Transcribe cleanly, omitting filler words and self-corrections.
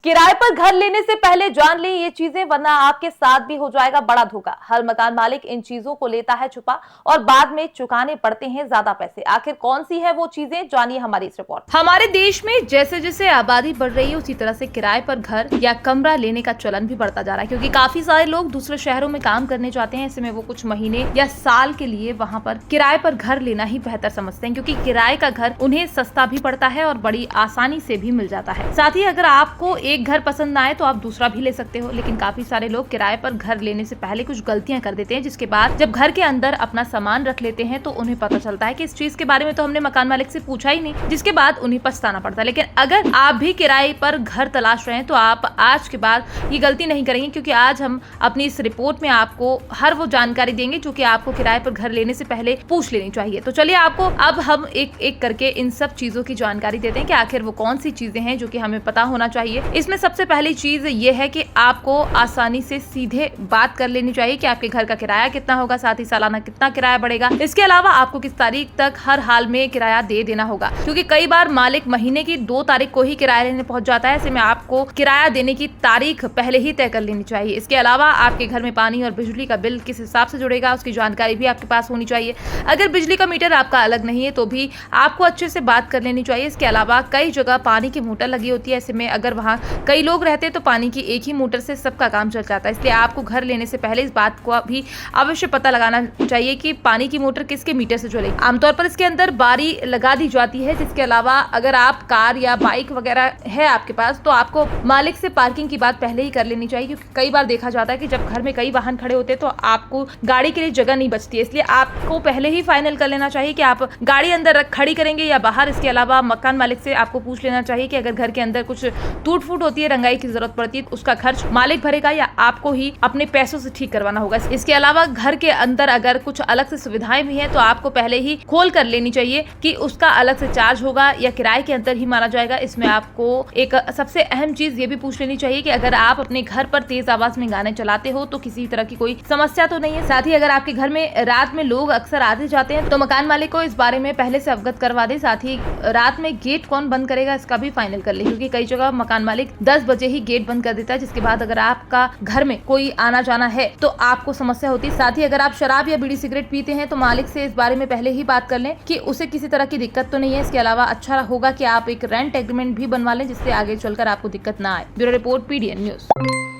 किराए पर घर लेने से पहले जान लें ये चीजें, वरना आपके साथ भी हो जाएगा बड़ा धोखा। हर मकान मालिक इन चीजों को लेता है छुपा और बाद में चुकाने पड़ते हैं ज्यादा पैसे। आखिर कौन सी है वो चीजें, जानिए हमारी इस रिपोर्ट। हमारे देश में जैसे जैसे आबादी बढ़ रही है उसी तरह से किराए पर घर या कमरा लेने का चलन भी बढ़ता जा रहा है, क्योंकि काफी सारे लोग दूसरे शहरों में काम करने जाते हैं। ऐसे में वो कुछ महीने या साल के लिए वहाँ पर किराए पर घर लेना ही बेहतर समझते हैं, क्योंकि किराए का घर उन्हें सस्ता भी पड़ता है और बड़ी आसानी से भी मिल जाता है। साथ ही अगर आपको एक घर पसंद आए तो आप दूसरा भी ले सकते हो। लेकिन काफी सारे लोग किराए पर घर लेने से पहले कुछ गलतियां कर देते हैं, जिसके बाद जब घर के अंदर अपना सामान रख लेते हैं तो उन्हें पता चलता है कि इस चीज के बारे में तो हमने मकान मालिक से पूछा ही नहीं, जिसके बाद उन्हें पछताना पड़ता है। लेकिन अगर आप भी किराए पर घर तलाश रहे हैं तो आप आज के बाद ये गलती नहीं करेंगे, क्योंकि आज हम अपनी इस रिपोर्ट में आपको हर वो जानकारी देंगे जो कि आपको किराए पर घर लेने से पहले पूछ लेनी चाहिए। तो चलिए आपको अब हम एक एक करके इन सब चीजों की जानकारी देते हैं कि आखिर वो कौन सी चीजें हैं जो कि हमें पता होना चाहिए। इसमें सबसे पहली चीज ये है कि आपको आसानी से सीधे बात कर लेनी चाहिए कि आपके घर का किराया कितना होगा, साथ ही सालाना कितना किराया बढ़ेगा। इसके अलावा आपको किस तारीख तक हर हाल में किराया दे देना होगा, क्योंकि कई बार मालिक महीने की 2 तारीख को ही किराया लेने पहुंच जाता है। ऐसे में आपको किराया देने की तारीख पहले ही तय कर लेनी चाहिए। इसके अलावा आपके घर में पानी और बिजली का बिल किस हिसाब से जुड़ेगा उसकी जानकारी भी आपके पास होनी चाहिए। अगर बिजली का मीटर आपका अलग नहीं है तो भी आपको अच्छे से बात कर लेनी चाहिए। इसके अलावा कई जगह पानी की मोटर लगी होती है, ऐसे में अगर वहाँ कई लोग रहते हैं तो पानी की एक ही मोटर से सबका काम चल जाता है। इसलिए आपको घर लेने से पहले इस बात को भी अवश्य पता लगाना चाहिए कि पानी की मोटर किसके मीटर से जुड़ेगी। आमतौर पर इसके अंदर बारी लगा दी जाती है। जिसके अलावा अगर आप कार या बाइक वगैरह है आपके पास तो आपको मालिक से पार्किंग की बात पहले ही कर लेनी चाहिए, क्योंकि कई बार देखा जाता है कि जब घर में कई वाहन खड़े होते हैं तो आपको गाड़ी के लिए जगह नहीं बचती है। इसलिए आपको पहले ही फाइनल कर लेना चाहिए कि आप गाड़ी अंदर खड़ी करेंगे या बाहर। इसके अलावा मकान मालिक से आपको पूछ लेना चाहिए कि अगर घर के अंदर कुछ टूट फूट होती है, रंगाई की जरूरत पड़ती है, उसका खर्च मालिक भरेगा या आपको ही अपने पैसों से ठीक करवाना होगा। इसके अलावा घर के अंदर अगर कुछ अलग से सुविधाएं भी हैं तो आपको पहले ही खोल कर लेनी चाहिए कि उसका अलग से चार्ज होगा या किराए के अंदर ही माना जाएगा। इसमें आपको एक सबसे अहम चीज ये भी पूछ लेनी चाहिए कि अगर आप अपने घर पर तेज आवाज में गाने चलाते हो तो किसी तरह की कोई समस्या तो नहीं है। साथ ही अगर आपके घर में रात में लोग अक्सर आते जाते हैं तो मकान मालिक को इस बारे में पहले से अवगत करवा दे। साथ ही रात में गेट कौन बंद करेगा इसका भी फाइनल कर ले, क्योंकि कई जगह मकान मालिक 10 बजे ही गेट बंद कर देता है, जिसके बाद अगर आपका घर में कोई आना जाना है तो आपको समस्या होती है। साथ ही अगर आप शराब या बीड़ी सिगरेट पीते हैं तो मालिक से इस बारे में पहले ही बात कर लें कि उसे किसी तरह की दिक्कत तो नहीं है। इसके अलावा अच्छा होगा कि आप एक रेंट एग्रीमेंट भी बनवा लें, जिससे आगे चलकर आपको दिक्कत ना आए। Bureau report, PDN news.